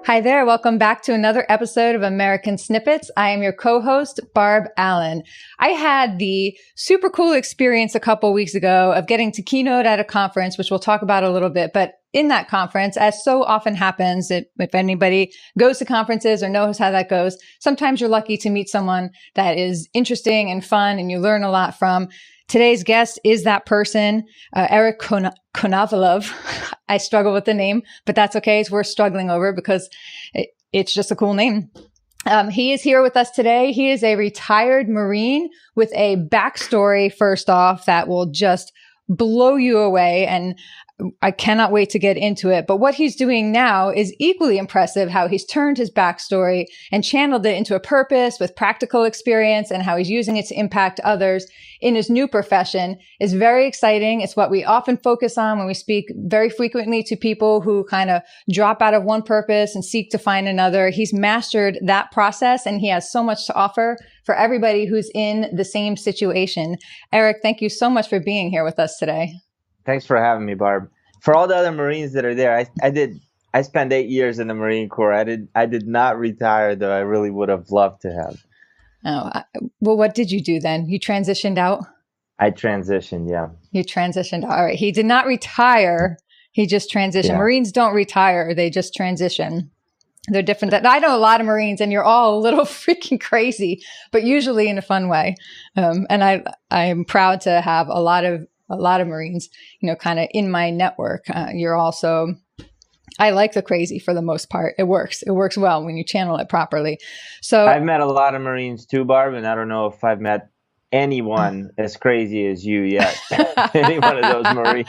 Hi there. Welcome back to another episode of American Snippets. I am your co-host, Barb Allen. I had the super cool experience a couple weeks ago of getting to keynote at a conference, which we'll talk about a little bit. But in that conference, as so often happens, if anybody goes to conferences or knows how that goes, sometimes you're lucky to meet someone that is interesting and fun and you learn a lot from. Today's guest is that person, Eric Konovalov. I struggle with the name, but that's okay. It's worth struggling over because it's just a cool name. He is here with us today. He is a retired Marine with a backstory, first off, that will just blow you away. And I cannot wait to get into it. But what he's doing now is equally impressive, how he's turned his backstory and channeled it into a purpose with practical experience, and how he's using it to impact others in his new profession is very exciting. It's what we often focus on when we speak very frequently to people who kind of drop out of one purpose and seek to find another. He's mastered that process, and he has so much to offer for everybody who's in the same situation. Eric, thank you so much for being here with us today. Thanks for having me, Barb. For all the other Marines that are there, I spent 8 years in the Marine Corps. I did not retire, though I really would have loved to have. Oh, well, what did you do then? You transitioned out? I transitioned, yeah. You transitioned. All right. He did not retire. He just transitioned. Yeah. Marines don't retire. They just transition. They're different. I know a lot of Marines, and you're all a little freaking crazy, but usually in a fun way. And I am proud to have a lot of Marines, kind of in my network. You're also, I like the crazy for the most part. It works. It works well when you channel it properly. So I've met a lot of Marines too, Barb, and I don't know if I've met anyone as crazy as you yet. Any one of those Marines.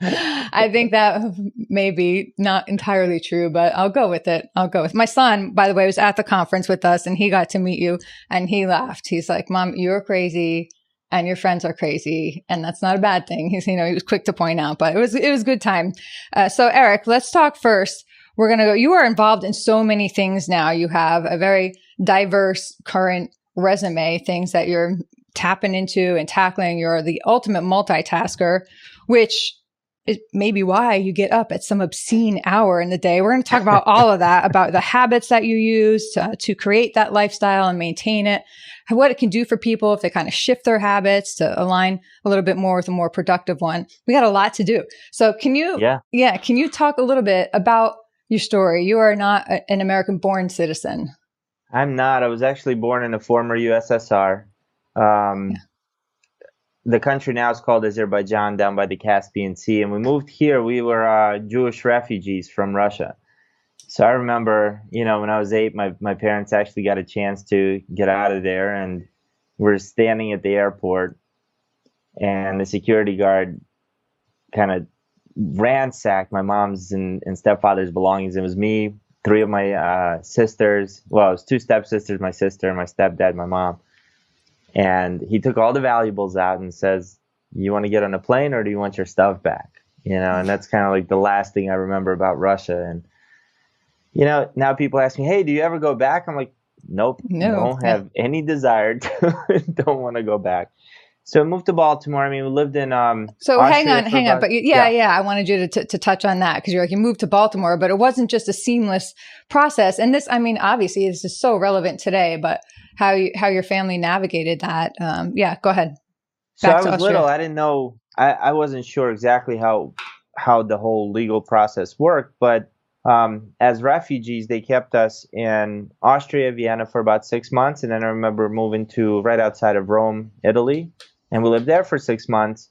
I think that may be not entirely true, but I'll go with it. My son, by the way, was at the conference with us, and he got to meet you, and he laughed. He's like, "Mom, you're crazy. And your friends are crazy, and that's not a bad thing." He was quick to point out, but it was a good time. So Eric, let's talk first. We're going to go, you are involved in so many things now. You have a very diverse current resume, things that you're tapping into and tackling. You're the ultimate multitasker, which is maybe why you get up at some obscene hour in the day. We're going to talk about all of that, about the habits that you use to create that lifestyle and maintain it, what it can do for people if they kind of shift their habits to align a little bit more with a more productive one. We got a lot to do. So can you talk a little bit about your story? You are not an American-born citizen. I'm not. I was actually born in the former USSR. The country now is called Azerbaijan, down by the Caspian Sea. And we moved here. We were Jewish refugees from Russia. So I remember, when I was 8, my parents actually got a chance to get out of there, and we're standing at the airport, and the security guard kind of ransacked my mom's and stepfather's belongings. It was me, 3 of my sisters. Well, it was 2 stepsisters, my sister, and my stepdad, my mom. And he took all the valuables out and says, "You want to get on a plane, or do you want your stuff back?" And that's kind of like the last thing I remember about Russia. And now people ask me, "Hey, do you ever go back?" I'm like, nope, don't have any desire to, don't want to go back. So I moved to Baltimore. I mean, we lived in So hang on. But I wanted you to touch on that, because you're like, you moved to Baltimore, but it wasn't just a seamless process. And this, I mean, obviously this is so relevant today, but how your family navigated that. Go ahead. So I was little. I didn't know. I wasn't sure exactly how the whole legal process worked, but as refugees, they kept us in Austria, Vienna for about 6 months. And then I remember moving to right outside of Rome, Italy. And we lived there for 6 months.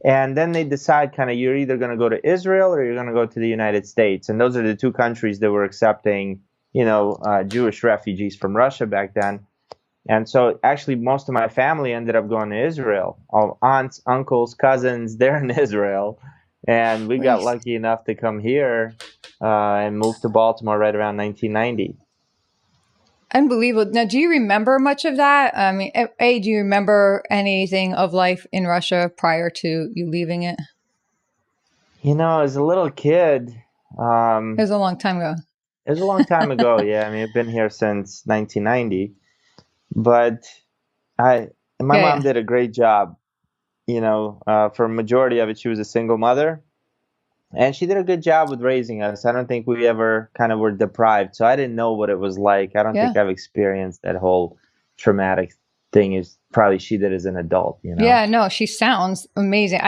And then they decide you're either going to go to Israel or you're going to go to the United States. And those are the 2 countries that were accepting, Jewish refugees from Russia back then. And so actually most of my family ended up going to Israel. All aunts, uncles, cousins, they're in Israel. And we got lucky enough to come here and move to Baltimore right around 1990. Unbelievable. Now, do you remember much of that? I mean, do you remember anything of life in Russia prior to you leaving it? As a little kid. It was a long time ago. It was a long time ago, yeah. I mean, I've been here since 1990. But my mom did a great job. For a majority of it, she was a single mother. And she did a good job with raising us. I don't think we ever kind of were deprived. So I didn't know what it was like. I don't Yeah. think I've experienced that whole traumatic thing is probably she did as an adult, you know? Yeah, no, she sounds amazing.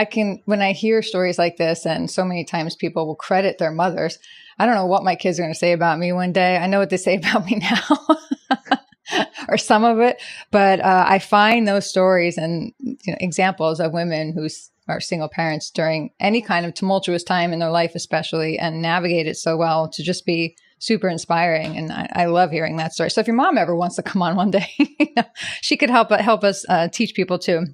When I hear stories like this, and so many times people will credit their mothers, I don't know what my kids are going to say about me one day. I know what they say about me now. Or some of it, but I find those stories and examples of women who are single parents during any kind of tumultuous time in their life, especially, and navigate it so well to just be super inspiring. And I love hearing that story. So if your mom ever wants to come on one day, she could help us teach people too.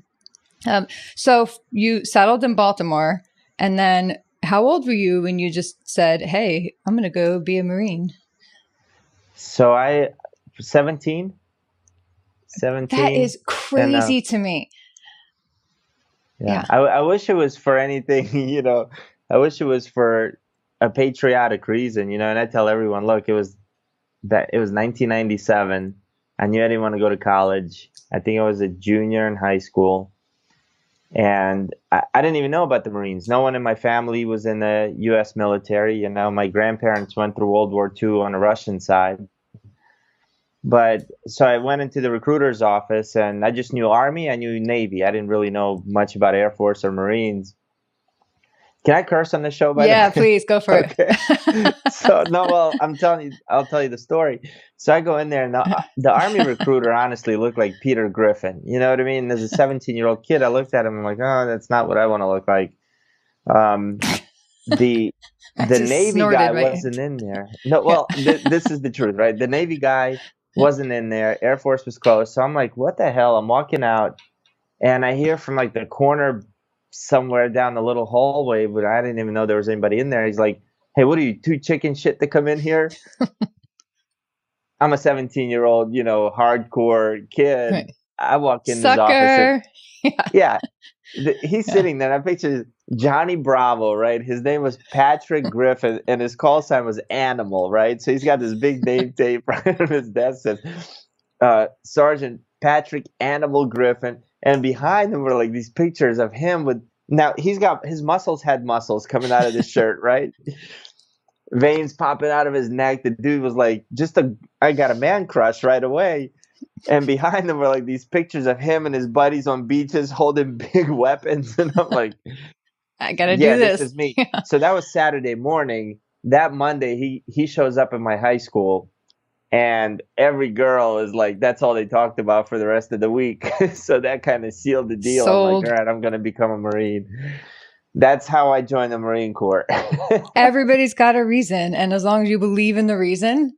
So you settled in Baltimore, and then how old were you when you just said, "Hey, I'm going to go be a Marine"? So 17. That is And crazy to me. yeah, I wish it was for anything, I wish it was for a patriotic reason, and I tell everyone, look, it was 1997. I knew I didn't want to go to college. I think I was a junior in high school. And I didn't even know about the Marines. No one in my family was in the U.S. military. My grandparents went through World War II on the Russian side. But so I went into the recruiter's office and I just knew Army, I knew Navy. I didn't really know much about Air Force or Marines. Can I curse on the show? Yeah, please go for it. So no, well, I'll tell you the story. So I go in there and the Army recruiter honestly looked like Peter Griffin. You know what I mean? As a 17-year-old kid, I looked at him and I'm like, oh, that's not what I want to look like. The Navy guy wasn't in there. No, well, this is the truth, right? The Navy guy wasn't in there. Air Force was closed. So I'm like, what the hell? I'm walking out and I hear from like the corner somewhere down the little hallway, but I didn't even know there was anybody in there. He's like, hey, what are you, too chicken shit to come in here? I'm a 17-year-old, hardcore kid. Right. I walk in Sucker. his office. Yeah. He's sitting there. I picture Johnny Bravo, right? His name was Patrick Griffin, and his call sign was Animal, right? So he's got this big name tape right on his desk that says Sergeant Patrick Animal Griffin, and behind him were like these pictures of him with. Now he's got his muscles had muscles coming out of his shirt, right? Veins popping out of his neck. The dude was like, I got a man crush right away. And behind them were like these pictures of him and his buddies on beaches holding big weapons. And I'm like, I got to do this. This is me. Yeah. So that was Saturday morning. That Monday, he shows up in my high school and every girl is like, that's all they talked about for the rest of the week. So that kind of sealed the deal. Sold. I'm like, all right, I'm going to become a Marine. That's how I joined the Marine Corps. Everybody's got a reason. And as long as you believe in the reason,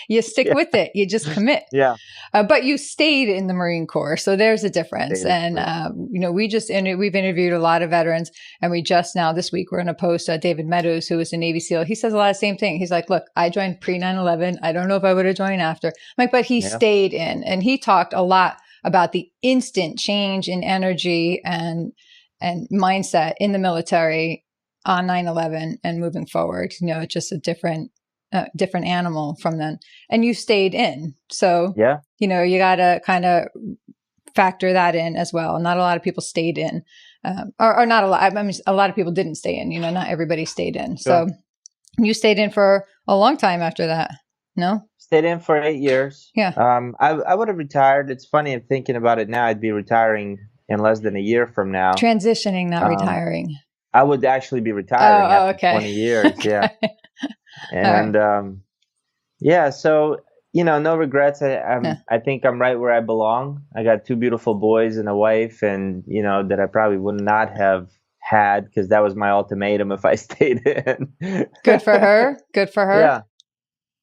you stick with it. You just commit. Yeah. But you stayed in the Marine Corps. So there's a difference. And, we've interviewed a lot of veterans, and we just now this week, we're going to post David Meadows, who is a Navy SEAL. He says a lot of the same thing. He's like, look, I joined pre 9/11. I don't know if I would have joined after. I'm like, but he stayed in, and he talked a lot about the instant change in energy and mindset in the military on 9/11 and moving forward. It's just a different animal from then. And you stayed in. So, you got to kind of factor that in as well. Not a lot of people stayed in, or not a lot. I mean, a lot of people didn't stay in, not everybody stayed in. Sure. So you stayed in for a long time after that. No? Stayed in for 8 years. Yeah. I would have retired. It's funny, I'm thinking about it now. I'd be retiring in less than a year from now. Transitioning, not retiring. I would actually be retiring after 20 years. Yeah. And, so, no regrets. I think I'm right where I belong. I got 2 beautiful boys and a wife, and, that I probably would not have had, because that was my ultimatum if I stayed in. Good for her. Good for her. Yeah.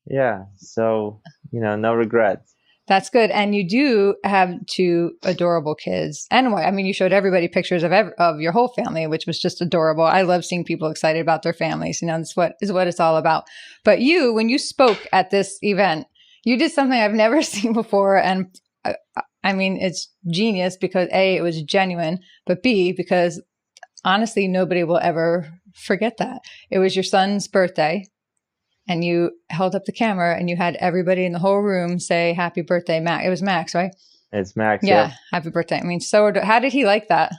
Yeah. So, no regrets. That's good. And you do have 2 adorable kids. And I mean, you showed everybody pictures of your whole family, which was just adorable. I love seeing people excited about their families. That's what it's all about. But when you spoke at this event, you did something I've never seen before. And I mean, it's genius because A, it was genuine, but B, because honestly, nobody will ever forget that. It was your son's birthday. And you held up the camera and you had everybody in the whole room say happy birthday, Max. It was Max, right? It's Max. Yeah. Happy birthday. I mean, how did he like that?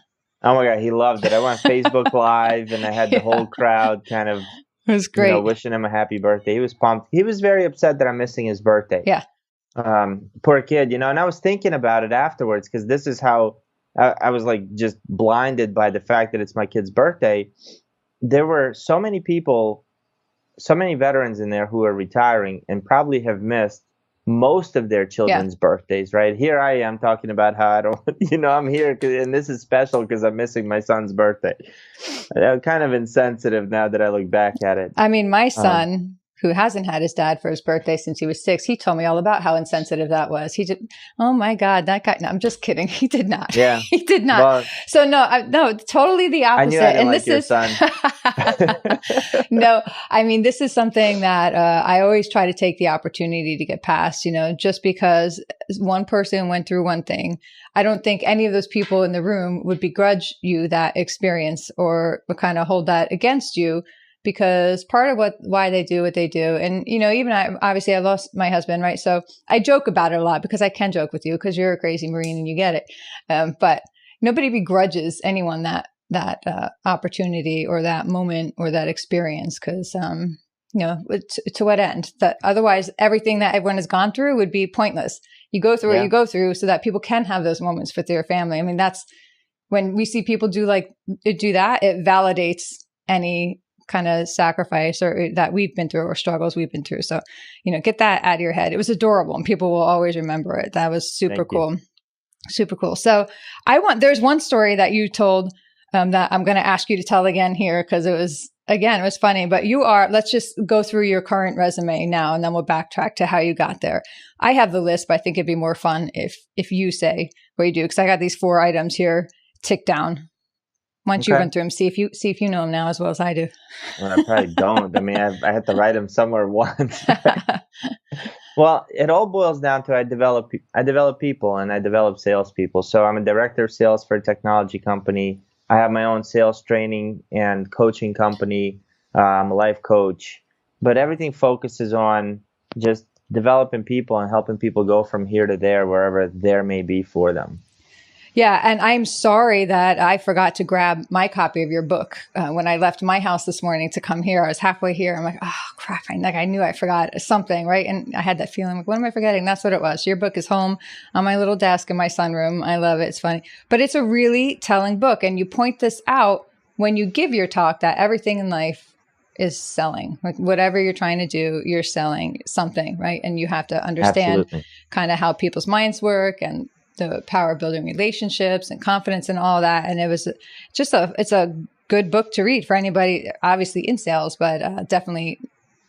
Oh my God, he loved it. I went Facebook Live and I had the whole crowd kind of, It was great. wishing him a happy birthday. He was pumped. He was very upset that I'm missing his birthday. Yeah. Poor kid, and I was thinking about it afterwards because this is how I was like just blinded by the fact that it's my kid's birthday. There were so many people, so many veterans in there who are retiring and probably have missed most of their children's birthdays, right? Here I am talking about how I don't, I'm here and this is special because I'm missing my son's birthday. I'm kind of insensitive now that I look back at it. I mean, my son, who hasn't had his dad for his birthday since he was 6, he told me all about how insensitive that was. He did. Oh my God, that guy. No, I'm just kidding. He did not. Yeah, he did not. Well, so no, totally the opposite. I knew I didn't like your son. No, I mean, this is something that I always try to take the opportunity to get past, just because one person went through one thing. I don't think any of those people in the room would begrudge you that experience or would kind of hold that against you. Because part of why they do what they do. And, even obviously I lost my husband, right? So I joke about it a lot because I can joke with you because you're a crazy Marine and you get it. But nobody begrudges anyone that opportunity or that moment or that experience because, to what end? That otherwise everything that everyone has gone through would be pointless. You go through what you go through so that people can have those moments with their family. I mean, that's when we see people do that, it validates any kind of sacrifice or that we've been through or struggles we've been through. So, get that out of your head. It was adorable and people will always remember it. That was super cool. Super cool. So there's one story that you told that I'm going to ask you to tell again here because it was funny, but let's just go through your current resume now and then we'll backtrack to how you got there. I have the list, but I think it'd be more fun if you say what you do. Cause I got these 4 items here ticked down. Once you run through them, see if you know them now as well as I do. Well, I probably don't. I mean, I had to write them somewhere once. Well, it all boils down to I develop people and I develop salespeople. So I'm a director of sales for a technology company. I have my own sales training and coaching company. I'm a life coach, but everything focuses on just developing people and helping people go from here to there, wherever there may be for them. Yeah. And I'm sorry that I forgot to grab my copy of your book. When I left my house this morning to come here, I was halfway here. I'm like, oh crap. I knew I forgot something. Right. And I had that feeling like, what am I forgetting? That's what it was. Your book is home on my little desk in my sunroom. I love it. It's funny, but it's a really telling book. And you point this out when you give your talk that everything in life is selling. Like whatever you're trying to do, you're selling something. Right. And you have to understand kind of how people's minds work and the power of building relationships and confidence and all that. And it was it's a good book to read for anybody, obviously in sales, but definitely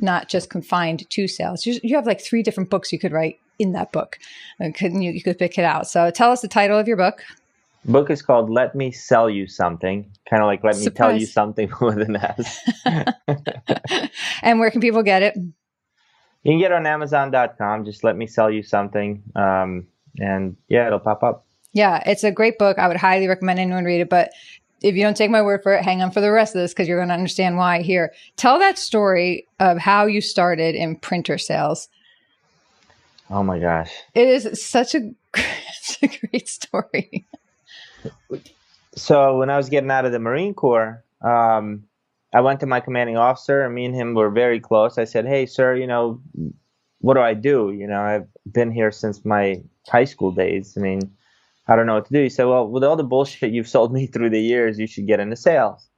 not just confined to sales. You have like 3 different books you could write in that book. You could pick it out. So tell us the title of your book. Book is called Let Me Sell You Something. Kind of like Let Me Tell You Something with an S. And where can people get it? You can get it on Amazon.com. Just Let Me Sell You Something. And yeah, it'll pop up. Yeah, it's a great book. I would highly recommend anyone read it. But if you don't take my word for it, hang on for the rest of this because you're going to understand why here. Tell that story of how you started in printer sales. Oh my gosh. It is such a great story. So when I was getting out of the Marine Corps, I went to my commanding officer and me and him were very close. I said, hey, sir, what do I do? I've been here since my high school days. I mean, I don't know what to do. He said, well, with all the bullshit you've sold me through the years, you should get into sales.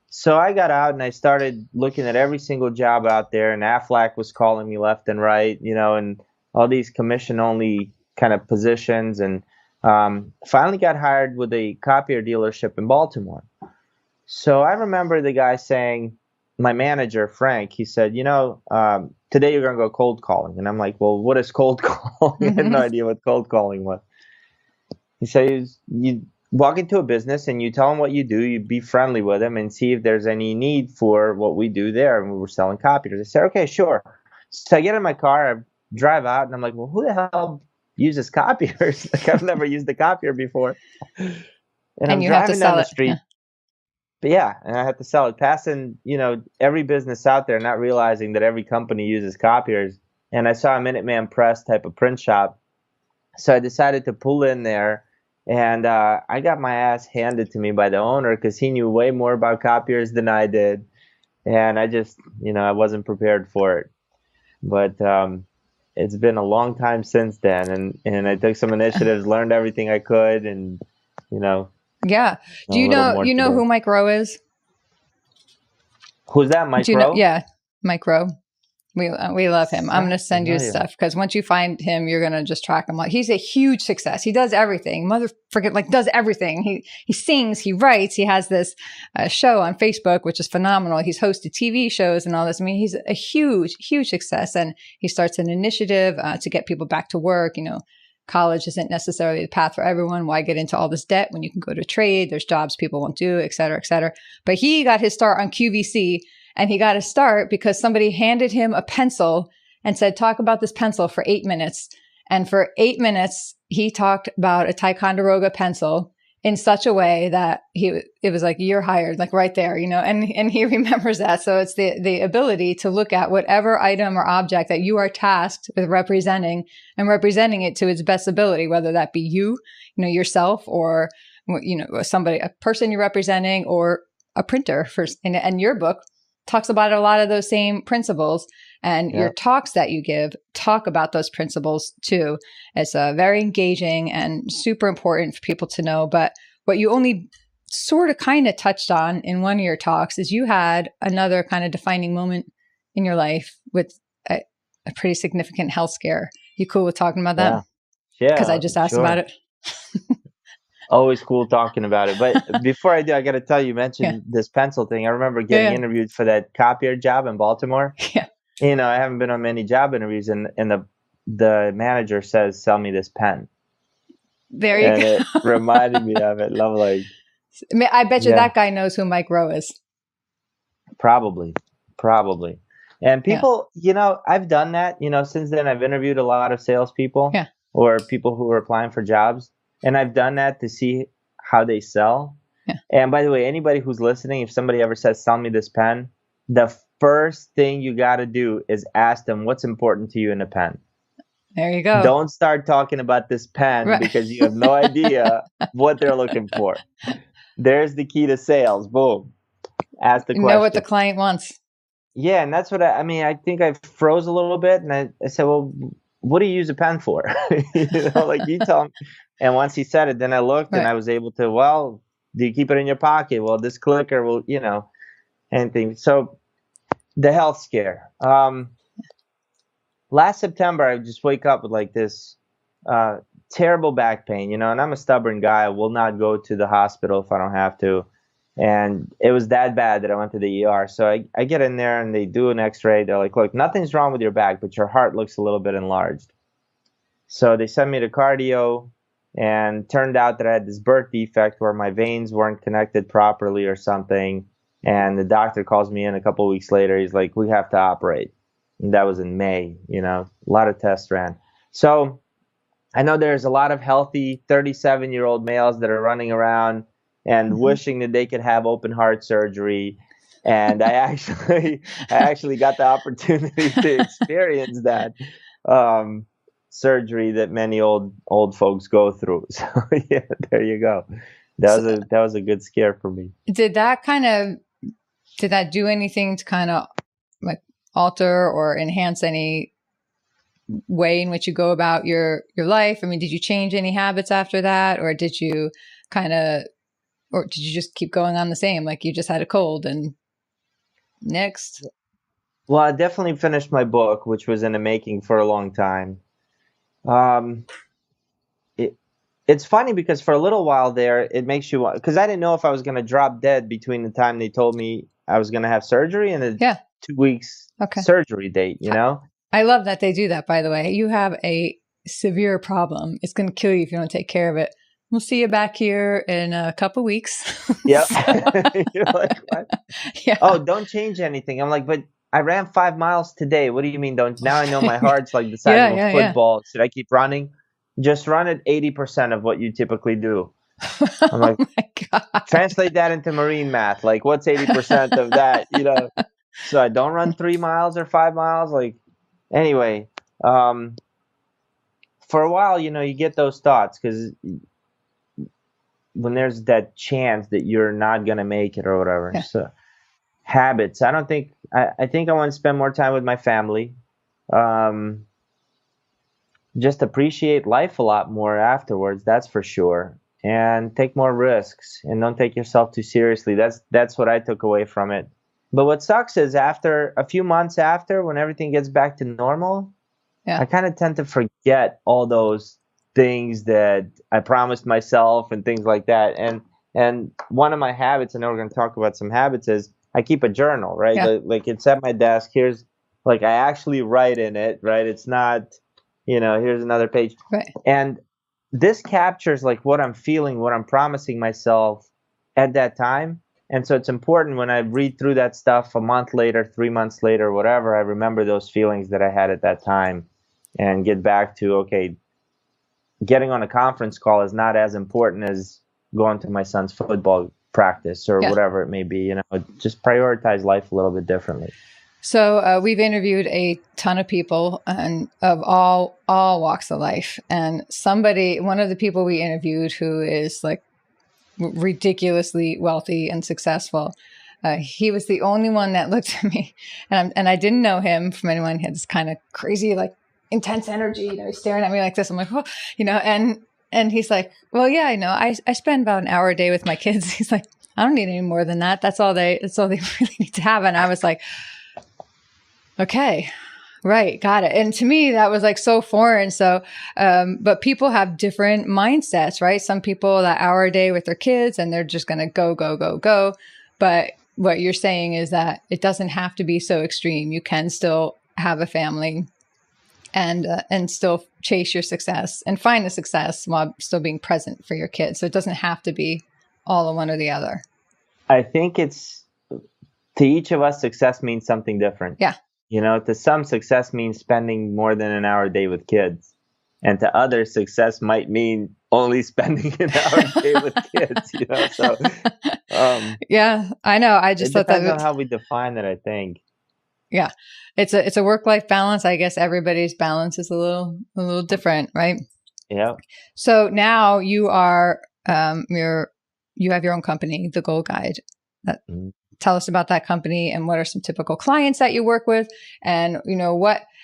So I got out and I started looking at every single job out there, and Aflac was calling me left and right, and all these commission-only kind of positions, and finally got hired with a copier dealership in Baltimore. So I remember the guy saying, my manager, Frank, he said, today you're going to go cold calling. And I'm like, well, what is cold calling? I had no idea what cold calling was. He says, you walk into a business and you tell them what you do, you be friendly with them and see if there's any need for what we do there. And we were selling copiers. I said, okay, sure. So I get in my car, I drive out, and I'm like, well, who the hell uses copiers? Like, I've never used a copier before. And I'm driving down the street. But yeah, and I had to sell it, passing, every business out there, not realizing that every company uses copiers. And I saw a Minuteman Press type of print shop. So I decided to pull in there And I got my ass handed to me by the owner because he knew way more about copiers than I did. And I just, I wasn't prepared for it. But it's been a long time since then. And I took some initiatives, learned everything I could, and, Yeah. a Do little more you know today. who Mike Rowe is? Who's that, Mike Do you know? Rowe? Yeah, Mike Rowe. We love him. I'm going to Sounds send you his familiar. stuff because once you find him, you're going to just track him. Like he's a huge success. He does everything. Does everything. He sings, he writes, he has this show on Facebook, which is phenomenal. He's hosted TV shows and all this. I mean, he's a huge, huge success. And he starts an initiative to get people back to work. College isn't necessarily the path for everyone. Why get into all this debt when you can go to trade? There's jobs people won't do, et cetera, et cetera. But he got his start on QVC. And he got to start because somebody handed him a pencil and said, talk about this pencil for 8 minutes. And for 8 minutes, he talked about a Ticonderoga pencil in such a way that it was like, you're hired, like right there, and he remembers that. So it's the ability to look at whatever item or object that you are tasked with representing and representing it to its best ability, whether that be yourself or, a person you're representing or a printer and your book talks about a lot of those same principles, and your talks that you give talk about those principles too. It's very engaging and super important for people to know. But what you only sort of kind of touched on in one of your talks is you had another kind of defining moment in your life with a pretty significant health scare. You cool with talking about that? Yeah, Because I just asked about it. Always cool talking about it. But before I do, I got to tell you, mentioned this pencil thing. I remember getting interviewed for that copier job in Baltimore. Yeah. I haven't been on many job interviews, and the manager says, "Sell me this pen." There you go. And it reminded me of it. Love, like, I bet you that guy knows who Mike Rowe is. Probably. And people, I've done that. Since then, I've interviewed a lot of salespeople or people who are applying for jobs. And I've done that to see how they sell. Yeah. And by the way, anybody who's listening, if somebody ever says, sell me this pen, the first thing you got to do is ask them what's important to you in a pen. There you go. Don't start talking about this pen because you have no idea what they're looking for. There's the key to sales. Boom. Ask the question. Know what the client wants. Yeah, and that's what I think I froze a little bit, and I said, well, what do you use a pen for? Like you tell me. And once he said it, then I looked and I was able to, well, do you keep it in your pocket? Well, this clicker will, anything. So the health scare. Last September, I just wake up with like this terrible back pain, and I'm a stubborn guy. I will not go to the hospital if I don't have to. And it was that bad that I went to the ER. So I get in there and they do an x-ray. They're like, look, nothing's wrong with your back, but your heart looks a little bit enlarged. So they sent me to cardio, and turned out that I had this birth defect where my veins weren't connected properly or something. And the doctor calls me in a couple of weeks later. He's like, we have to operate. And that was in May, a lot of tests ran. So I know there's a lot of healthy 37-year-old males that are running around and wishing that they could have open heart surgery. And I actually got the opportunity to experience that surgery that many old folks go through. So yeah, there you go. That was a good scare for me. Did that do anything to kind of like alter or enhance any way in which you go about your life? I mean, did you change any habits after that, or did you just keep going on the same, like you just had a cold and next? Well, I definitely finished my book, which was in the making for a long time. It's funny because for a little while there, it makes you, because I didn't know if I was going to drop dead between the time they told me I was going to have surgery and the 2 weeks surgery date, I love that they do that, by the way. You have a severe problem. It's going to kill you if you don't take care of it. We'll see you back here in a couple weeks. Yep. You're like, what? Yeah. Oh, don't change anything. I'm like, but I ran 5 miles today. What do you mean don't? Now I know my heart's like the size of a football. Should I keep running? Just run at 80% of what you typically do. I'm like, oh my God. Translate that into marine math. Like, what's 80% of that? So I don't run 3 miles or 5 miles. Like, anyway, for a while, you get those thoughts because there's that chance that you're not going to make it or whatever. Yeah. So habits, I don't think, I think I want to spend more time with my family. Just appreciate life a lot more afterwards, that's for sure. And take more risks and don't take yourself too seriously. That's what I took away from it. But what sucks is after a few months after, when everything gets back to normal, Yeah. I kind of tend to forget all those things that I promised myself and things like that. And one of my habits, I know we're going to talk about some habits, is I keep a journal, right? Yeah. Like it's at my desk. Here's, like, I actually write in it, right? It's not, here's another page. Right. And this captures like what I'm feeling, what I'm promising myself at that time. And so it's important when I read through that stuff a month later, 3 months later, whatever, I remember those feelings that I had at that time and get back to, okay, getting on a conference call is not as important as going to my son's football practice or whatever it may be. Just prioritize life a little bit differently. So we've interviewed a ton of people and of all walks of life. And one of the people we interviewed who is like ridiculously wealthy and successful, he was the only one that looked at me, and I didn't know him from anyone. He had this kind of crazy, like intense energy, staring at me like this. I'm like, oh, and he's like, well, yeah, I spend about an hour a day with my kids. He's like, I don't need any more than that. That's all they really need to have. And I was like, okay. Right. Got it. And to me, that was like so foreign. So, but people have different mindsets, right? Some people that hour a day with their kids and they're just going to go, go, go, go. But what you're saying is that it doesn't have to be so extreme. You can still have a family and still chase your success and find the success while still being present for your kids. So it doesn't have to be all of one or the other. I think it's, to each of us, success means something different. Yeah. To some, success means spending more than an hour a day with kids. And to others, success might mean only spending an hour a day with kids, So, yeah, I know. I just thought that depends on how we define it, I think. Yeah. It's a work-life balance. I guess everybody's balance is a little different, right? Yeah. So now you are, you have your own company, The Goal Guide. Tell us about that company and what are some typical clients that you work with, and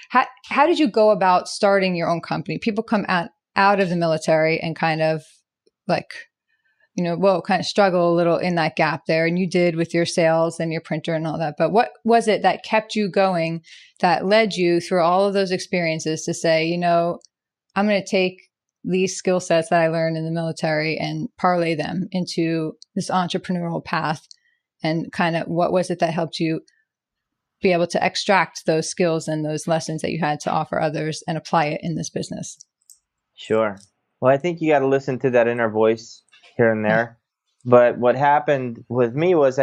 how did you go about starting your own company? People come out of the military and kind of like, kind of struggle a little in that gap there, and you did with your sales and your printer and all that. But what was it that kept you going, that led you through all of those experiences to say, I'm going to take these skill sets that I learned in the military and parlay them into this entrepreneurial path? And kind of what was it that helped you be able to extract those skills and those lessons that you had to offer others and apply it in this business? Sure. Well, I think you got to listen to that inner voice here and there. But what happened with me was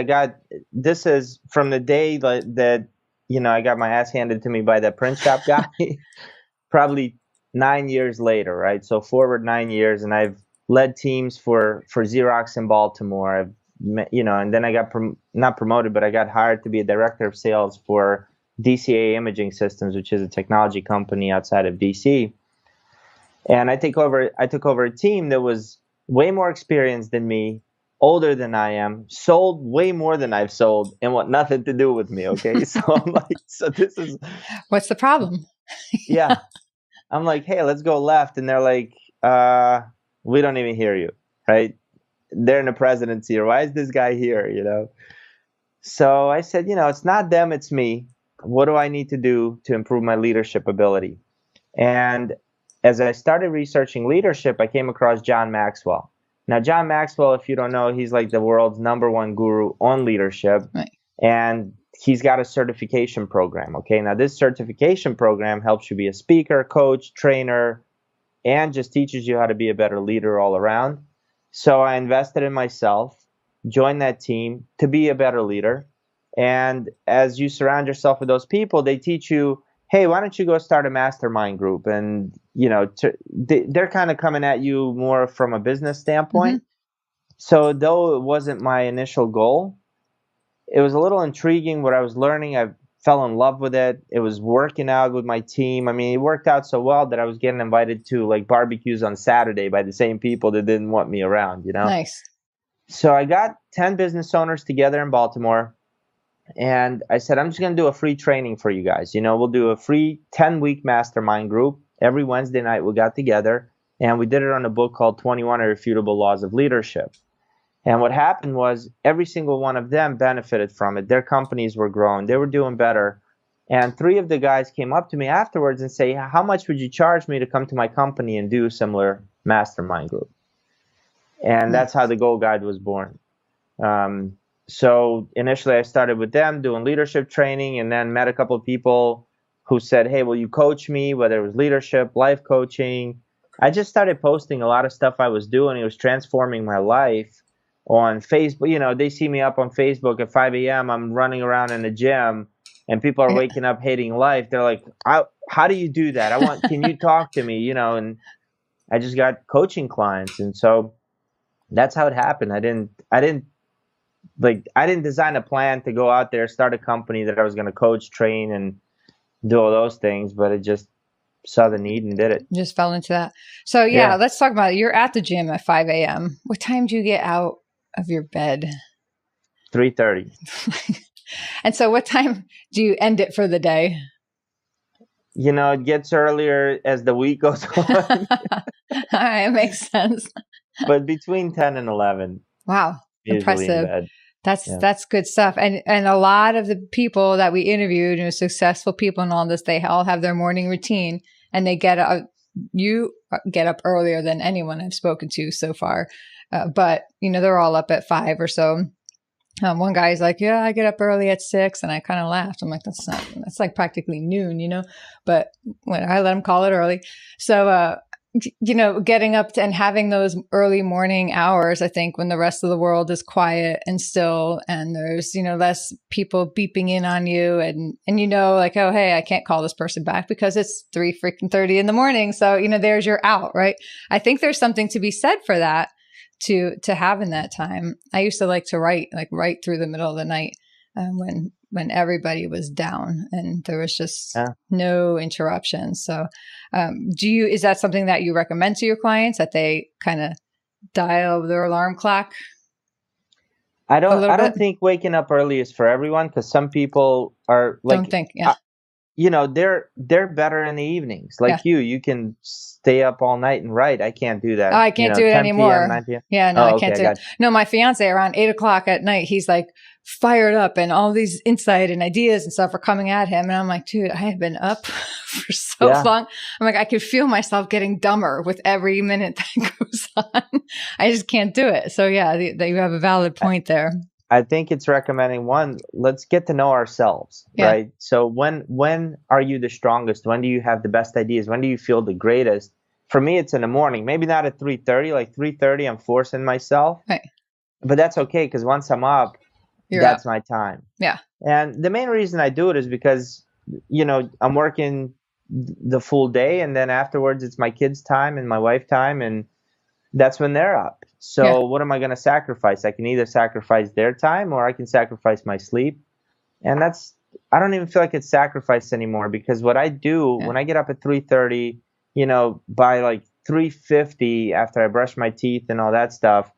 this is from the day that I got my ass handed to me by that print shop guy, probably 9 years later, right? So forward 9 years, and I've led teams for Xerox in Baltimore. And then I got not promoted, but I got hired to be a director of sales for DCA Imaging Systems, which is a technology company outside of DC. And I took over a team that was way more experienced than me, older than I am, sold way more than I've sold, and want nothing to do with me. Okay, so I'm like, so this is what's the problem? Yeah, I'm like, hey, let's go left, and they're like, we don't even hear you, right? They're in the presidency, or why is this guy here, So I said, it's not them, it's me. What do I need to do to improve my leadership ability? And as I started researching leadership, I came across John Maxwell. Now, John Maxwell, if you don't know, he's like the world's #1 guru on leadership. Right. And he's got a certification program. Okay. Now, this certification program helps you be a speaker, coach, trainer, and just teaches you how to be a better leader all around. So I invested in myself, joined that team to be a better leader. And as you surround yourself with those people, they teach you, hey, why don't you go start a mastermind group? And, they're kind of coming at you more from a business standpoint. Mm-hmm. So though it wasn't my initial goal, it was a little intriguing what I was learning. I've fell in love with it. It was working out with my team. I mean, it worked out so well that I was getting invited to like barbecues on Saturday by the same people that didn't want me around, you know? Nice. So I got 10 business owners together in Baltimore, and I said, I'm just going to do a free training for you guys. You know, we'll do a free 10-week mastermind group. Every Wednesday night we got together, and we did it on a book called 21 Irrefutable Laws of Leadership. And what happened was every single one of them benefited from it. Their companies were growing. They were doing better. And 3 of the guys came up to me afterwards and say, how much would you charge me to come to my company and do a similar mastermind group? And that's how the Goal Guide was born. So initially I started with them doing leadership training, and then met a couple of people who said, hey, will you coach me? Whether it was leadership, life coaching. I just started posting a lot of stuff I was doing. It was transforming my life. On Facebook, you know, they see me up on Facebook at 5 a.m. I'm running around in the gym, and people are waking up hating life. They're like, how do you do that? Can you talk to me? You know, and I just got coaching clients. And so that's how it happened. I didn't design a plan to go out there, start a company that I was going to coach, train, and do all those things, but it just saw the need and did it. Just fell into that. So yeah, let's talk about it. You're at the gym at 5 a.m. What time do you get out of your bed? 3:30. And so what time do you end it for the day? You know, it gets earlier as the week goes on. All right, makes sense. But between 10 and 11. Wow. Impressive. In bed. That's good stuff. And a lot of the people that we interviewed, you know, successful people and all this, they all have their morning routine, and they get up. You get up earlier than anyone I've spoken to so far. But, you know, they're all up at 5 or so. One guy's like, yeah, I get up early at 6. And I kind of laughed. I'm like, that's like practically noon, you know, but when I let him call it early. So, you know, getting up and having those early morning hours, I think when the rest of the world is quiet and still, and there's, you know, less people beeping in on you, and you know, like, oh, hey, I can't call this person back because it's 3:30 in the morning. So, you know, there's your out, right? I think there's something to be said for that, to have in that time. I used to like to write through the middle of the night, when everybody was down and there was just no interruptions. So, is that something that you recommend to your clients, that they kind of dial their alarm clock? I don't think waking up early is for everyone, because some people are like, don't think, you know, they're better in the evenings. Like you can stay up all night and write. I can't do that. Oh, I can't do it anymore. 9 p.m. Yeah, no, I can't do it. No, my fiance around 8 o'clock at night, he's like fired up, and all these insight and ideas and stuff are coming at him. And I'm like, dude, I have been up for so long. I'm like, I could feel myself getting dumber with every minute that goes on. I just can't do it. So yeah, you have a valid point there. I think it's recommending, one, let's get to know ourselves, right? So when are you the strongest? When do you have the best ideas? When do you feel the greatest? For me, it's in the morning. Maybe not at 3:30. Like 3:30, I'm forcing myself. Right. But that's okay, because once I'm up, that's my time. Yeah. And the main reason I do it is because, you know, I'm working the full day, and then afterwards it's my kids' time and my wife time, and that's when they're up. So what am I going to sacrifice? I can either sacrifice their time, or I can sacrifice my sleep. And I don't even feel like it's sacrifice anymore, because what I do when I get up at 3:30, you know, by like 3:50, after I brush my teeth and all that stuff,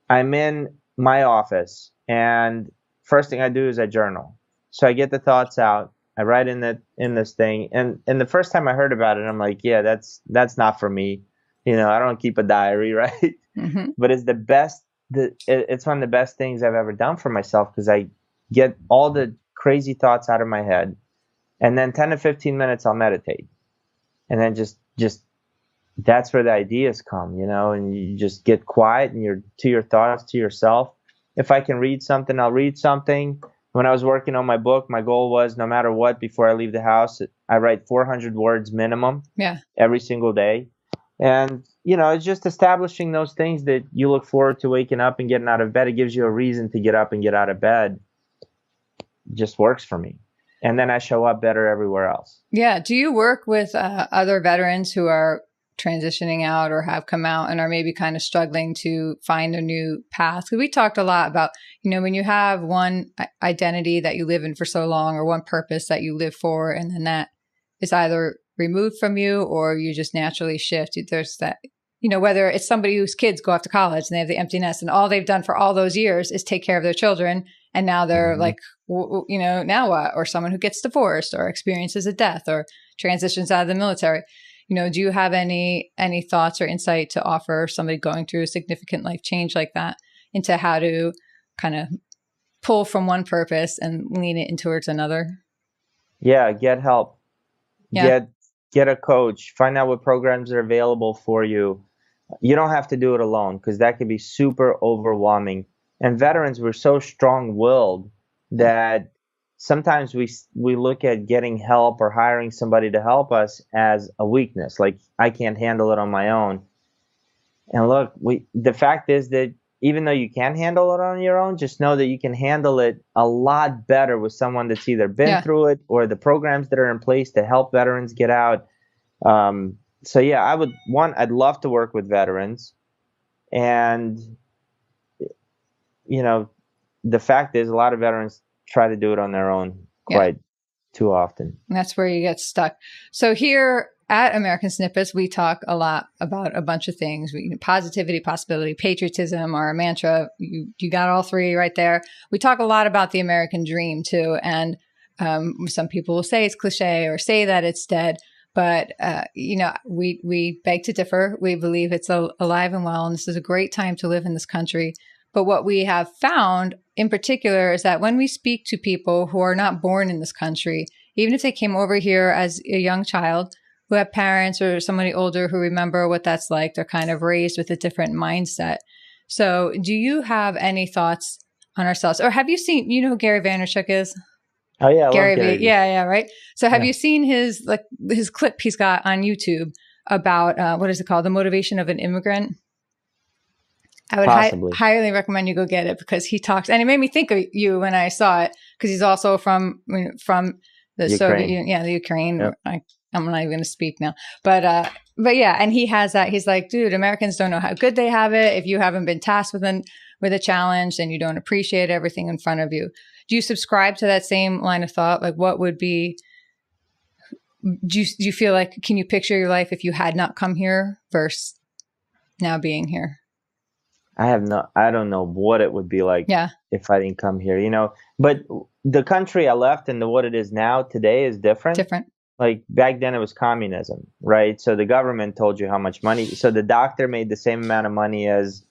I'm in my office, and first thing I do is I journal. So I get the thoughts out. I write in this thing. And the first time I heard about it, I'm like, yeah, that's not for me. You know, I don't keep a diary, right? Mm-hmm. But it's the best. It's one of the best things I've ever done for myself, because I get all the crazy thoughts out of my head, and then 10 to 15 minutes I'll meditate, and then just that's where the ideas come, you know. And you just get quiet, and you're to your thoughts, to yourself. If I can read something, I'll read something. When I was working on my book, my goal was, no matter what, before I leave the house, I write 400 words minimum every single day. And, you know, it's just establishing those things that you look forward to waking up and getting out of bed. It gives you a reason to get up and get out of bed. It just works for me. And then I show up better everywhere else. Yeah. Do you work with other veterans who are transitioning out or have come out and are maybe kind of struggling to find a new path. Because we talked a lot about, when you have one identity that you live in for so long or one purpose that you live for, and then that is either removed from you or you just naturally shift. There's that, whether it's somebody whose kids go off to college and they have the empty nest and all they've done for all those years is take care of their children. And now they're like, now what? Or someone who gets divorced or experiences a death or transitions out of the military. Do you have any thoughts or insight to offer somebody going through a significant life change like that into how to kind of pull from one purpose and lean it in towards another? Yeah, get help. Yeah. Get a coach. Find out what programs are available for you. You don't have to do it alone because that can be super overwhelming. And veterans were so strong-willed that sometimes we look at getting help or hiring somebody to help us as a weakness. Like, I can't handle it on my own. And look, the fact is that even though you can handle it on your own, just know that you can handle it a lot better with someone that's either been through it or the programs that are in place to help veterans get out. So yeah, I'd love to work with veterans. And, the fact is a lot of veterans try to do it on their own quite too often. And that's where you get stuck. So here at American Snippets, we talk a lot about a bunch of things. Positivity, possibility, patriotism, our mantra. You got all three right there. We talk a lot about the American dream too. And some people will say it's cliche or say that it's dead. But, we beg to differ. We believe it's alive and well. And this is a great time to live in this country. But what we have found in particular is that when we speak to people who are not born in this country, even if they came over here as a young child, who have parents or somebody older who remember what that's like, they're kind of raised with a different mindset. So do you have any thoughts on ourselves? Or have you seen, who Gary Vaynerchuk is? Oh yeah, Gary V. Yeah, right. So have you seen his clip he's got on YouTube about what is it called? The Motivation of an Immigrant? I would highly recommend you go get it because he talks, and it made me think of you when I saw it because he's also from the Soviet Union, the Ukraine. Yep. I'm not even going to speak now, but yeah, and he has that. He's like, dude, Americans don't know how good they have it. If you haven't been tasked with a challenge, then you don't appreciate everything in front of you. Do you subscribe to that same line of thought? Like, what would be? Do you feel like, can you picture your life if you had not come here versus now being here? I don't know what it would be like if I didn't come here, but the country I left and what it is now today is different. Like back then it was communism, right? So the government told you how much money. So the doctor made the same amount of money as,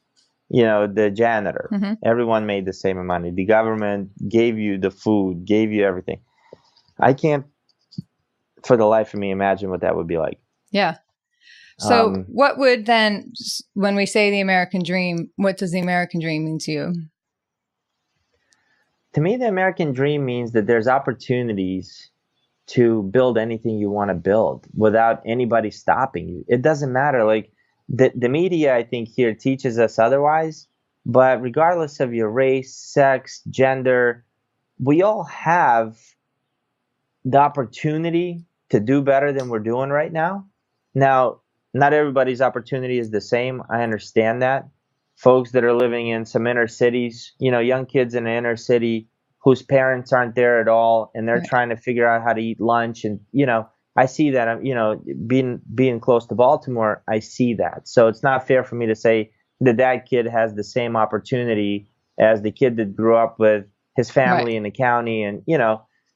the janitor. Mm-hmm. Everyone made the same amount of money. The government gave you the food, gave you everything. I can't, for the life of me, imagine what that would be like. Yeah. So what would then, when we say the American dream, what does the American dream mean to you? To me, the American dream means that there's opportunities to build anything you want to build without anybody stopping you. It doesn't matter. Like the media, I think here teaches us otherwise, but regardless of your race, sex, gender, we all have the opportunity to do better than we're doing right now. Now, not everybody's opportunity is the same. I understand that. Folks that are living in some inner cities, young kids in the inner city whose parents aren't there at all, and they're trying to figure out how to eat lunch. And, I see that, being close to Baltimore, I see that. So it's not fair for me to say that kid has the same opportunity as the kid that grew up with his family in the county and,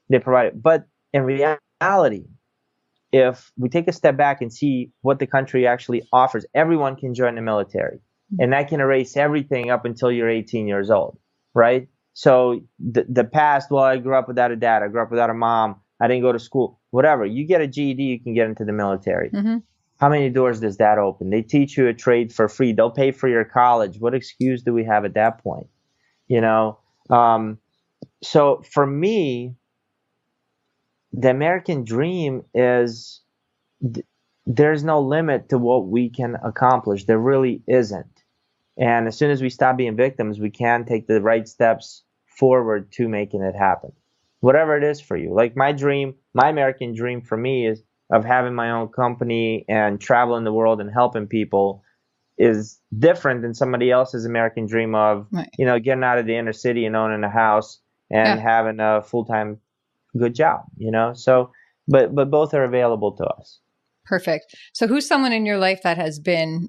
they provide it. But in reality, if we take a step back and see what the country actually offers, everyone can join the military, and that can erase everything up until you're 18 years old, right? So the past, well, I grew up without a dad, I grew up without a mom, I didn't go to school, whatever. You get a GED, you can get into the military. Mm-hmm. How many doors does that open? They teach you a trade for free. They'll pay for your college. What excuse do we have at that point? So for me, the American dream is there's no limit to what we can accomplish. There really isn't. And as soon as we stop being victims, we can take the right steps forward to making it happen. Whatever it is for you. Like my American dream for me is of having my own company and traveling the world and helping people is different than somebody else's American dream of, Right. getting out of the inner city and owning a house and having a full-time good job, So, but both are available to us. Perfect. So who's someone in your life that has been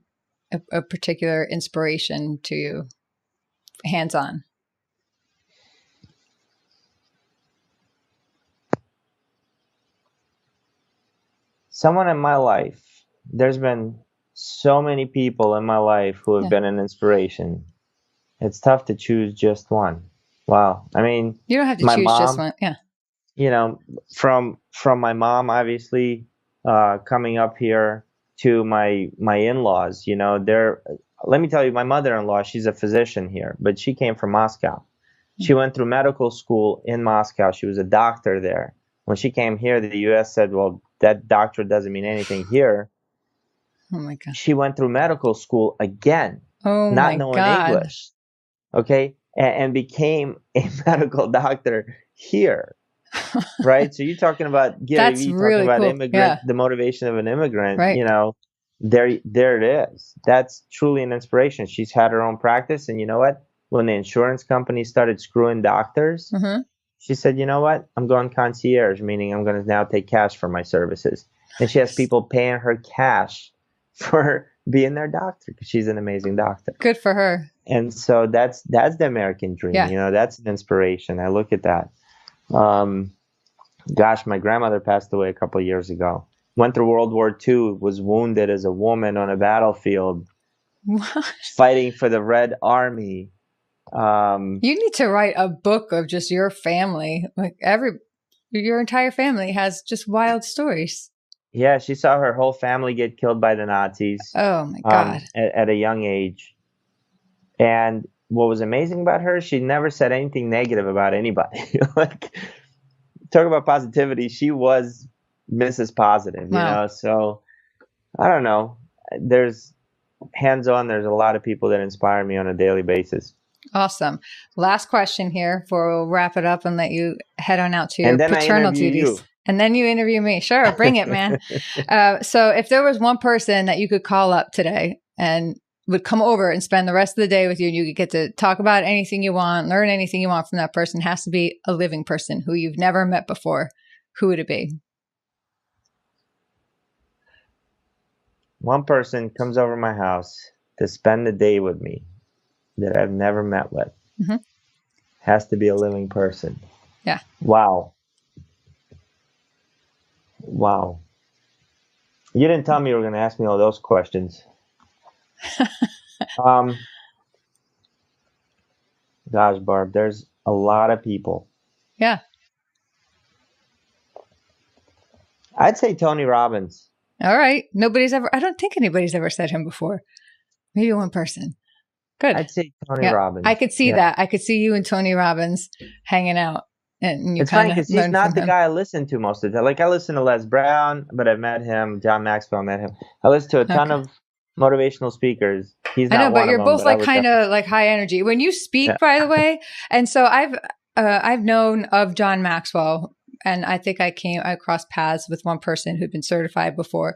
a particular inspiration to you, hands-on? Someone in my life, there's been so many people in my life who have been an inspiration. It's tough to choose just one. Wow. I mean, you don't have to my choose mom, just one. Yeah. From my mom, obviously, coming up here to my in-laws, let me tell you, my mother-in-law, she's a physician here, but she came from Moscow. She went through medical school in Moscow. She was a doctor there. When she came here, the U.S. said, well, that doctorate doesn't mean anything here. Oh my God. She went through medical school again, Oh not my knowing God. English, okay, and became a medical doctor here, right? So you're talking about Gary That's Vee, talking really about cool. immigrant, the motivation of an immigrant, Right. there it is. That's truly an inspiration. She's had her own practice, and you know what? When the insurance company started screwing doctors, she said, you know what? I'm going concierge, meaning I'm going to now take cash for my services. And she has people paying her cash for being their doctor because she's an amazing doctor. Good for her. And so that's the American dream. Yeah. That's an inspiration. I look at that. Gosh, my grandmother passed away a couple of years ago. Went through World War II, was wounded as a woman on a battlefield, fighting for the Red Army. You need to write a book of just your family. Like your entire family has just wild stories. Yeah, she saw her whole family get killed by the Nazis. Oh my God. At a young age. And what was amazing about her, she never said anything negative about anybody. Like, talk about positivity. She was Mrs. Positive, Wow. So I don't know. There's hands-on. There's a lot of people that inspire me on a daily basis. Awesome. Last question here before we'll wrap it up and let you head on out to your paternal duties. You. And then you interview me. Sure. Bring it, man. So if there was one person that you could call up today and would come over and spend the rest of the day with you and you could get to talk about anything you want, learn anything you want from that person, it has to be a living person who you've never met before. Who would it be? One person comes over my house to spend the day with me that I've never met with. Has to be a living person. Yeah. Wow. You didn't tell me you were going to ask me all those questions. Gosh, Barb, there's a lot of people. Yeah. I'd say Tony Robbins. All right. I don't think anybody's ever said him before. Maybe one person. Good. I'd say Tony Robbins. I could see that. I could see you and Tony Robbins hanging out. And it's funny because he's not the guy I listen to most of the time. Like, I listen to Les Brown, but I've met him. John Maxwell, met him. I listen to a ton of motivational speakers. He's not one of them. I know, but you're both like kind of like high energy. When you speak, by the way, and so I've known of John Maxwell, and I think I crossed paths with one person who'd been certified before.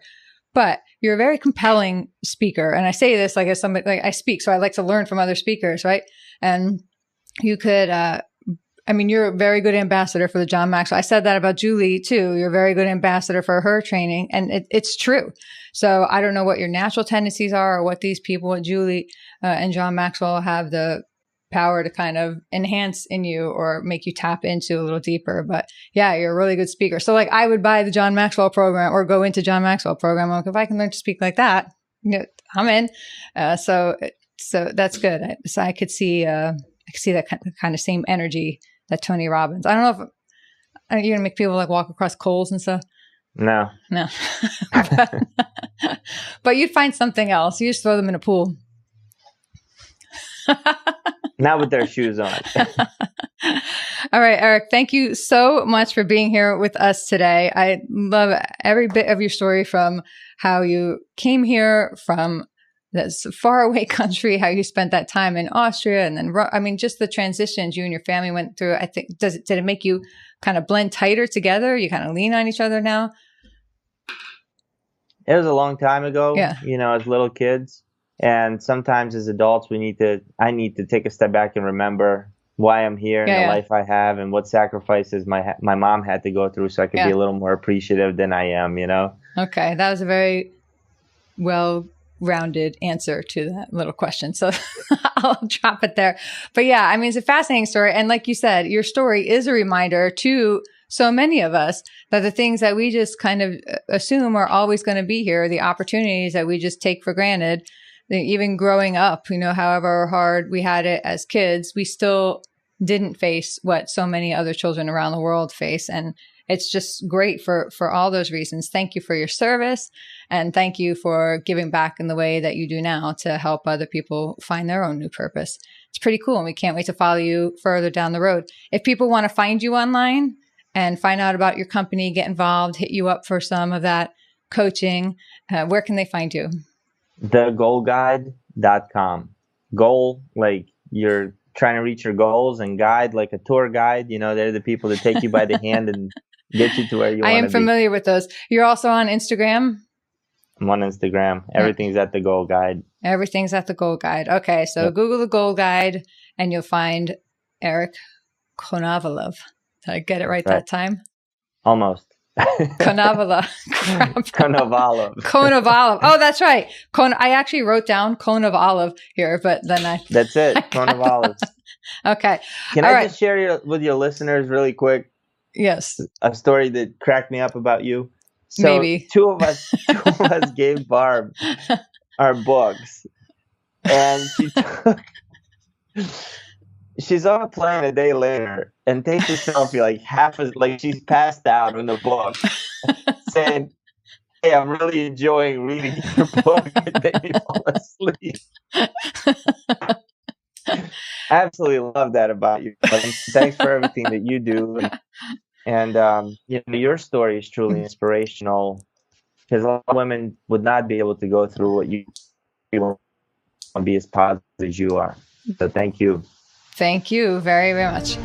But you're a very compelling speaker. And I say this like as somebody, like I speak, so I like to learn from other speakers, right? And you could, you're a very good ambassador for the John Maxwell. I said that about Julie too. You're a very good ambassador for her training. And it's true. So I don't know what your natural tendencies are or what these people, Julie and John Maxwell, have the power to kind of enhance in you or make you tap into a little deeper. But yeah, you're a really good speaker. So like I would buy the John Maxwell program or go into John Maxwell program. Like if I can learn to speak like that, I'm in. So that's good. So I could see that kind of same energy that Tony Robbins. I don't know if you're gonna make people like walk across coals and stuff. No. But you'd find something else. You just throw them in a pool. Not with their shoes on. All right, Eric, thank you so much for being here with us today. I love every bit of your story, from how you came here from this faraway country, how you spent that time in Austria, and then, just the transitions you and your family went through. I think, did it make you kind of blend tighter together? You kind of lean on each other now? It was a long time ago, Yeah. as little kids. And sometimes as adults, I need to take a step back and remember why I'm here and the Yeah. life I have and what sacrifices my mom had to go through so I could be Yeah. a little more appreciative than I am, Okay. That was a very well-rounded answer to that little question. So I'll drop it there. But yeah, I mean, it's a fascinating story. And like you said, your story is a reminder to so many of us that the things that we just kind of assume are always going to be here, the opportunities that we just take for granted, even growing up, however hard we had it as kids, we still didn't face what so many other children around the world face. And it's just great for all those reasons. Thank you for your service. And thank you for giving back in the way that you do now to help other people find their own new purpose. It's pretty cool. And we can't wait to follow you further down the road. If people want to find you online and find out about your company, get involved, hit you up for some of that coaching, where can they find you? thegoalguide.com. Goal, like you're trying to reach your goals, and guide, like a tour guide. They're the people that take you by the hand and get you to where you want to be. I am familiar with those. You're also on Instagram? I'm on Instagram. Everything's at the Goal Guide. Everything's at the Goal Guide. Okay, so yep. Google the Goal Guide and you'll find Eric Konovalov. Did I get it right that time? Almost. Konovalov. Konovalov. Oh, that's right. I actually wrote down Konovalov here, but then That's it. Konovalov. Okay. Can I just share with your listeners really quick? Yes. A story that cracked me up about you. So Maybe. two of us gave Barb our books, and she's on a plane a day later and takes a selfie like she's passed out in the book, saying, "Hey, I'm really enjoying reading your book." And made me fall asleep. I absolutely love that about you. Thanks for everything that you do. And your story is truly inspirational, because a lot of women would not be able to go through what you want to be as positive as you are. So thank you. Thank you very, very much.